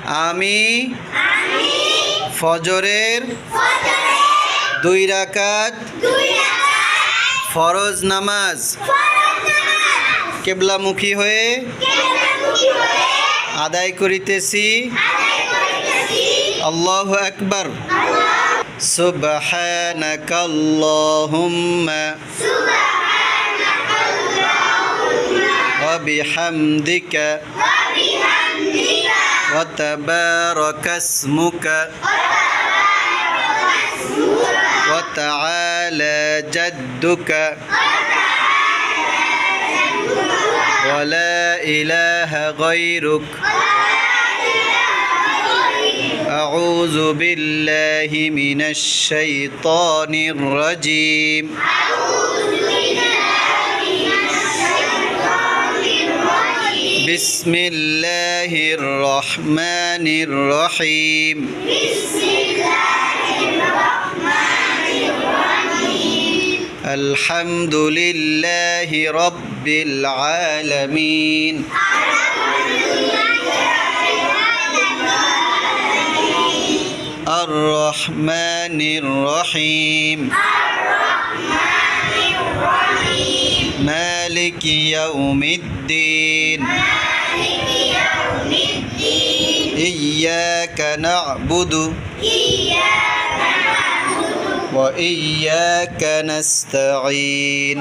আমি ফজরের 2 রাকাত ফরজ নামাজ কিবলামুখী হয়ে আদায় করিতেছি। আল্লাহু আকবার। সুবহানাকাল্লাহুম্মা ওয়া বিহামদিকা ওয়া তাবারাকাসমুকা ওয়া তাআলা জাদ্দুকা ওয়া লা ইলাহা গায়রুক আউযু বিল্লাহি মিনাশ শাইতানির রাজীম। বিসমিল্লাহির রহমানির রহিম। আলহামদুলিল্লাহি রাব্বিল আলামিন। আর রহমানির রহিম। মালিকি ইয়াউমিদ্দিন। ইয়্যাকা না'বুদু ওয়া ইয়্যাকা নাস্তাঈন।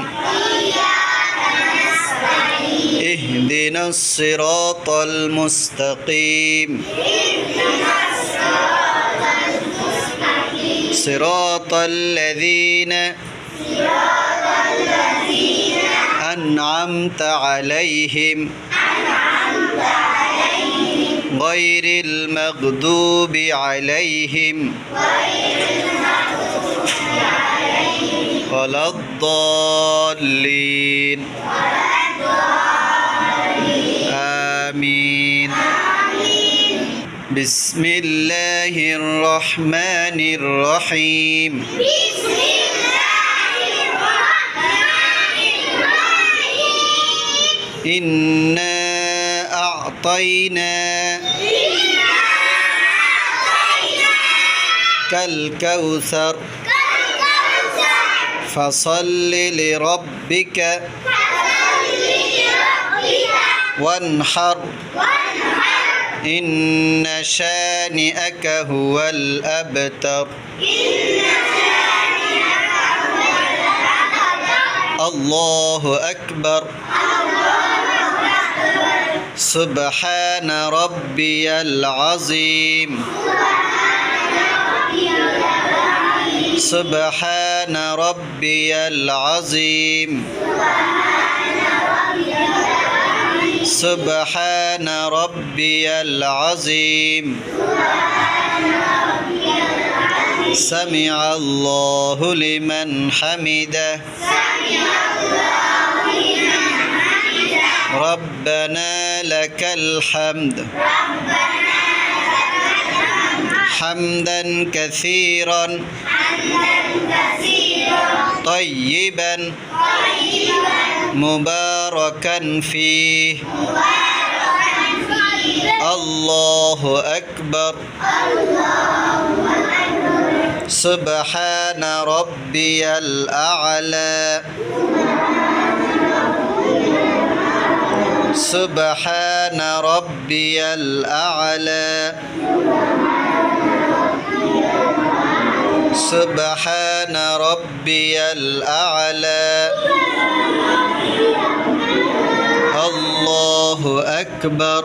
ইহদিনাস সিরাতাল মুস্তাকিম। সিরাতাল লাযীনা আন'আমতা আলাইহিম গায়রিল মাগদুবি আলাইহিম ওয়ালাদ-দাল্লিন। আমিন। বিসমিল্লাহির রহমানির রহিম। ইন্না আ'তাইনা কাল কাউসার ফাসাল্লি লিরাব্বিকা ওয়ানহার ইন্না শানি'আকা হুয়াল আবতার। আল্লাহু আকবার। সুবহানা রাব্বিয়াল আযীম। সুবহানা রাব্বিয়াল আযীম। সুবহানা রাব্বিয়াল আযীম। সামিআল্লাহু লিমান হামিদাহ। রব্বানা লাকাল হামদ হামদান কাসীরান طيبا مباركا فيه. الله أكبر. سبحان ربي الأعلى. سبحان ربي الأعلى. سبحان ربي الأعلى. الله أكبر.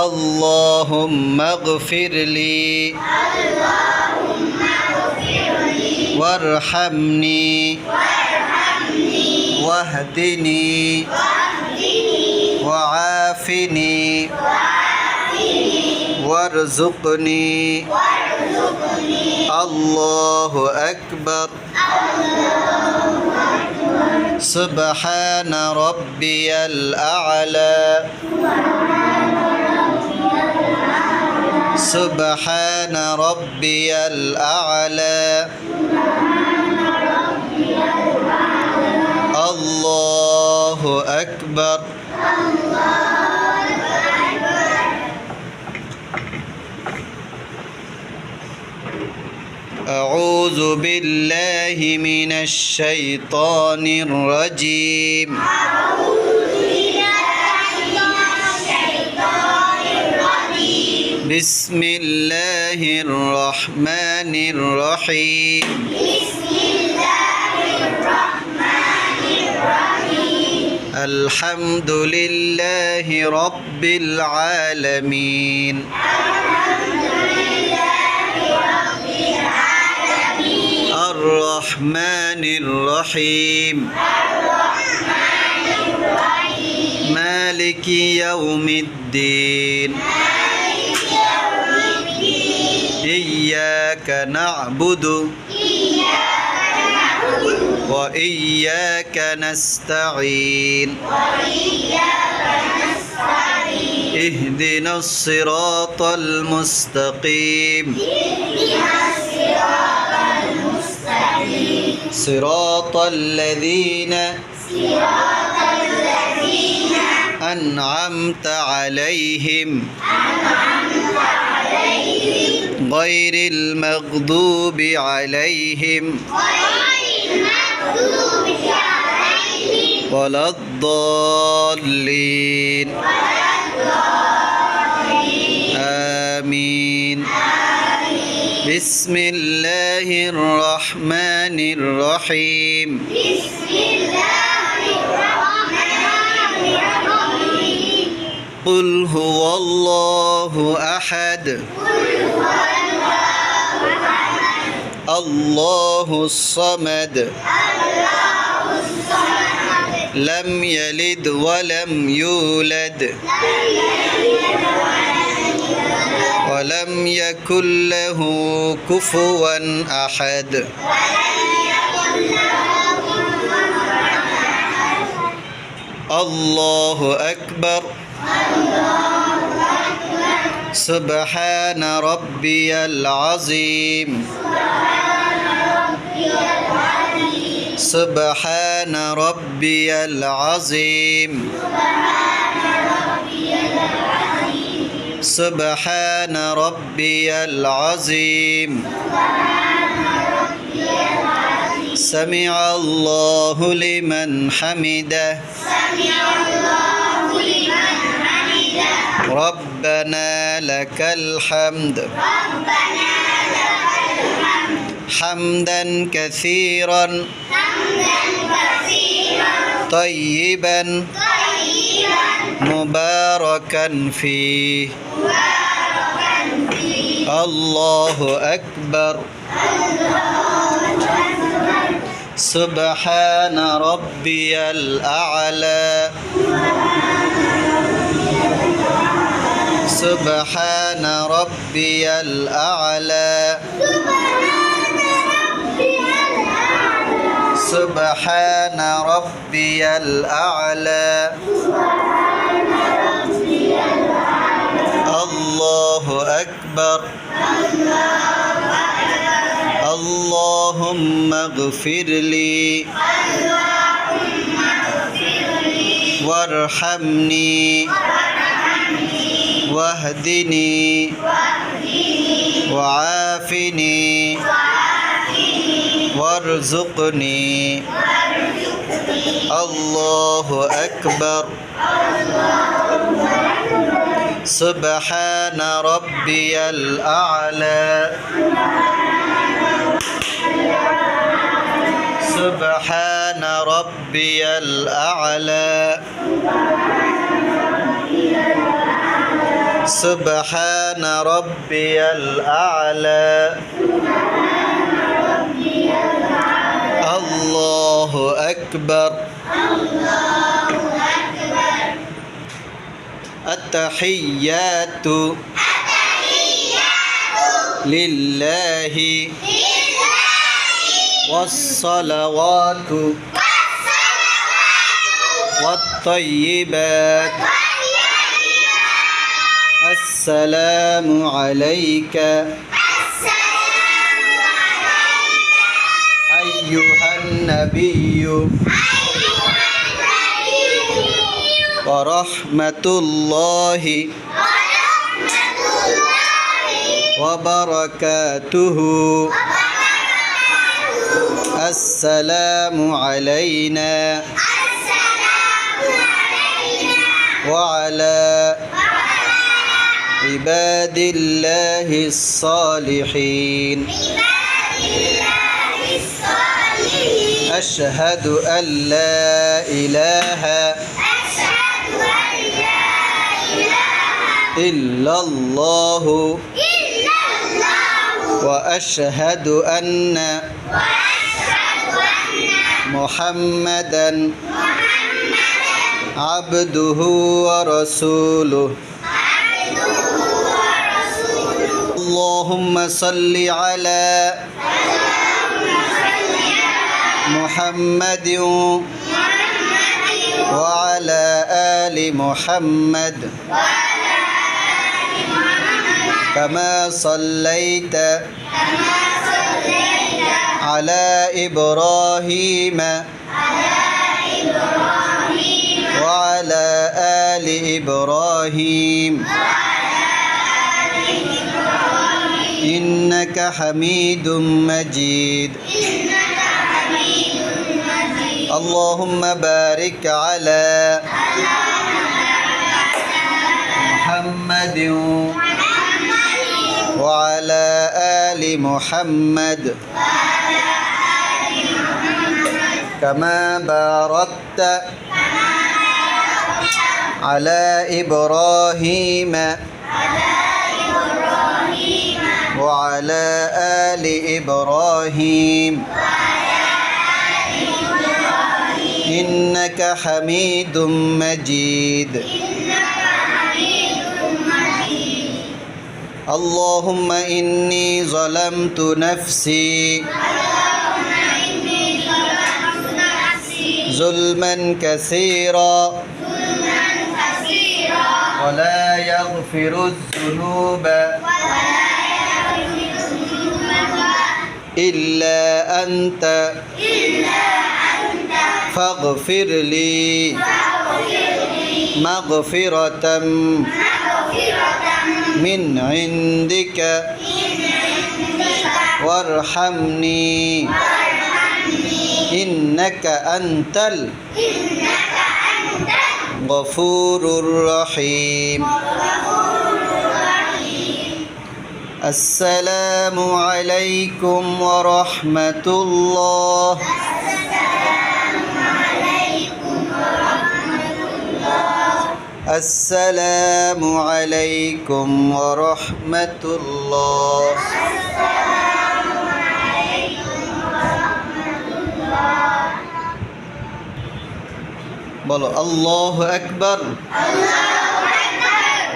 اللهم اغفر لي وارحمني واهدني وعافني وارزقني. الله أكبر. سبحان ربي الأعلى. سبحان ربي الأعلى. الله أكبر. أعوذ بالله من الشيطان الرجيم بسم الله الرحمن الرحيم الحمد لله رب العالمين الرحمن الرحيم مالك يوم الدين إياك نعبد وإياك نستعين اهدنا الصراط المستقيم صراط الذين أنعمت عليهم غير المغضوب عليهم ولا الضالين آمين بسم الله الرحمن الرحيم قل هو الله أحد الله الصمد لم يلد ولم يولد ولم يكن له كفوا أحد الله أكبر سبحان ربي العظيم سبحان ربي العظيم سبحان ربي العظيم سمع الله لمن حمده ربنا لك الحمد حمدا كثيرا طيبا مباركا فيه الله أكبر سبحان ربي الأعلى سبحان ربي الأعلى سبحان ربي الأعلى الله أكبر اللهم اغفر لي وارحمني واهدني وعافني وارزقني الله أكبر سبحان ربي الأعلى سبحان ربي الأعلى سبحان ربي الأعلى الله أكبر التحيات لله والصلوات والطيبات السلام عليك أيها النبي ورحمة الله وبركاته السلام علينا وعلى عباد الله الصالحين أشهد أن لا إله إلا الله وأشهد أن محمدا عبده ورسوله اللهم صل على محمد وعلى آل محمد كما صليت على إبراهيم وعلى آل إبراهيم إنك حميد مجيد اللهم بارك على محمد وعلى آل محمد كما باركت على إبراهيم وعلى آل إبراهيم إنك حميد مجيد اللهم إني ظلمت نفسي ظلما كثيرا ولا يغفر الذنوب إلا أنت فاغفر لي مغفرة من عندك وارحمني إنك أنت الغفور الرحيم السلام عليكم ورحمة الله السلام عليكم ورحمة الله বলো আল্লাহু আকবার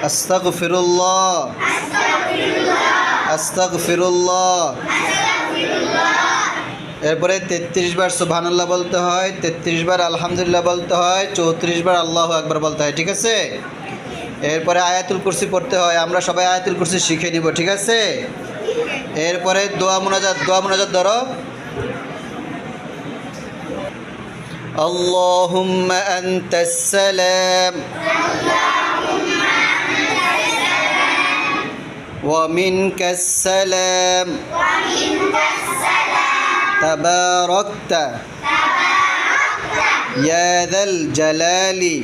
আস্তাগফিরুল্লাহ আস্তাগফিরুল্লাহ এরপরে 33 বার সুবহানাল্লাহ বলতে হয়, 33 বার আলহামদুলিল্লাহ বলতে হয়, 34 বার আল্লাহু আকবার বলতে হয়, ঠিক আছে? এরপরে আয়াতুল কুরসি পড়তে হয়। আমরা সবাই আয়াতুল কুরসি শিখে নিব, ঠিক আছে? এরপরে দোয়া মুনাজাত ধরো। আল্লাহুম্মা আনতাস সালাম ওয়া মিনকাস সালাম তাবারাকতা ইয়া যাল জালালি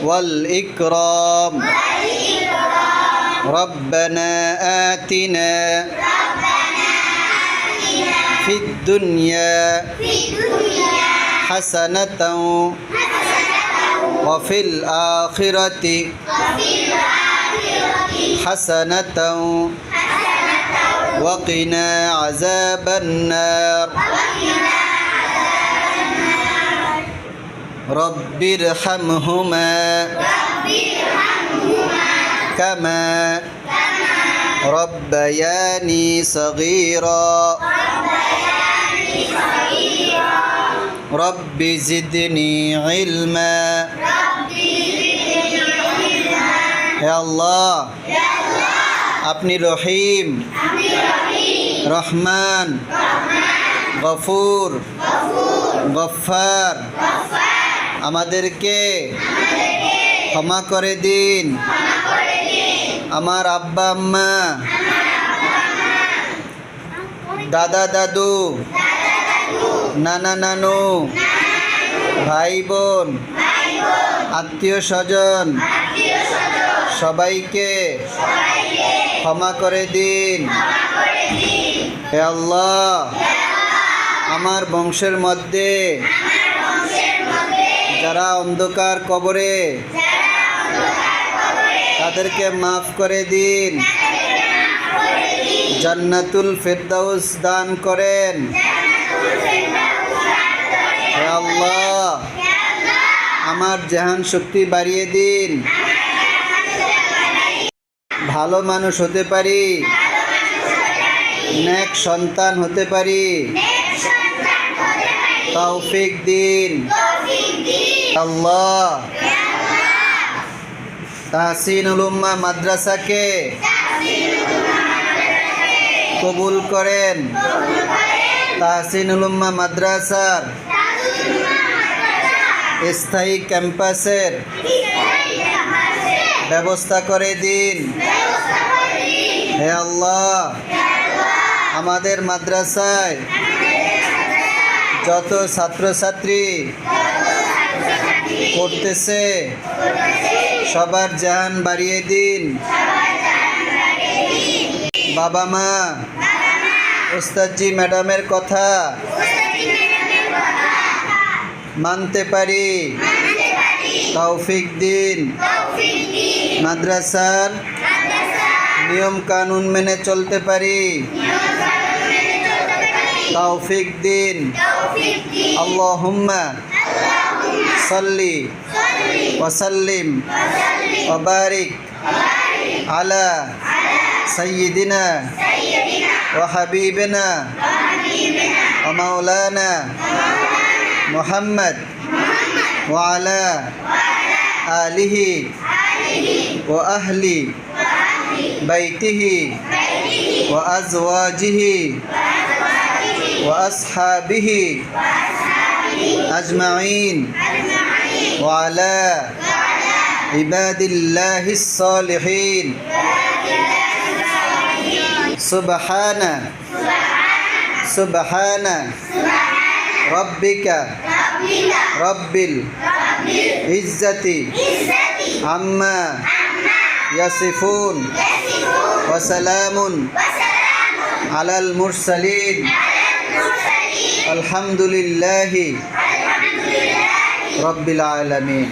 ওয়াল ইকরাম রব্বানা আতিনা ফিদ দুনিয়া হাসানাতাও ওয়া ফিল আখিরাতি হাসানাতাও ওয়া কিনা আযাবান নার রব্বিরহামহুমা কামা রব্বায়ানি সগীরা রব্বি জিদনি ইলমা। হে আল্লাহ, আপনি রহিম, রহমান, গফুর, গফফার, আমাদেরকে ক্ষমা করে দিন। আমার আব্বা আম্মা, দাদা দাদু, নানা নানু, ভাই বোন, আত্মীয় স্বজন সবাইকে ক্ষমা করে দিন। হে আল্লাহ, আমার বংশের মধ্যে যারা অন্ধকার কবরে তাদেরকে মাফ করে দিন, জান্নাতুল ফেরদাউস দান করেন। হে আল্লাহ, আমার জেহান শক্তি বাড়িয়ে দিন, ভালো মানুষ হতে পারি, নেক সন্তান হতে পারি, তৌফিক দিন। আল্লাহ, তাহসিনুল উম্মাহ মাদ্রাসাকে কবুল করেন। তাহসিনুল উম্মাহ মাদ্রাসার স্থায়ী ক্যাম্পাসের ব্যবস্থা করে দিন। হে আল্লাহ, আমাদের মাদ্রাসায় যত ছাত্রছাত্রী পড়তেছে সবার জান বাড়িয়ে দিন। বাবা মা, ওস্তাদজি ম্যাডামের কথা মানতে পারি, তৌফিক দিন। মাদ্রাসার নিয়ম কানুন মেনে চলতে পারি, তৌফিক দিন। আল্লাহুম্মা সাল্লি ওয়া সাল্লিম ওয়া বারিক আলা সাইয়্যিদিনা ওয়া হাবিবিনা ওয়া মাওলানা মুহাম্মদ ওয়া আলা আলিহি ওয়া আহলি বাইতিহি ওয়া আজওয়াজিহি ওয়া আসহাবিহি আজমাইন ওয়া আলা ইবাদিল্লাহিস সালিহিন। সুবহানা সুবহানা রব্বিকা রব্বিল ইজ্জাতি আম্মা ইয়াসিফুন ওয়া সালামুন আলাল মুরসালিন আলহামদুলিল্লাহি রব্বিল আলামিন।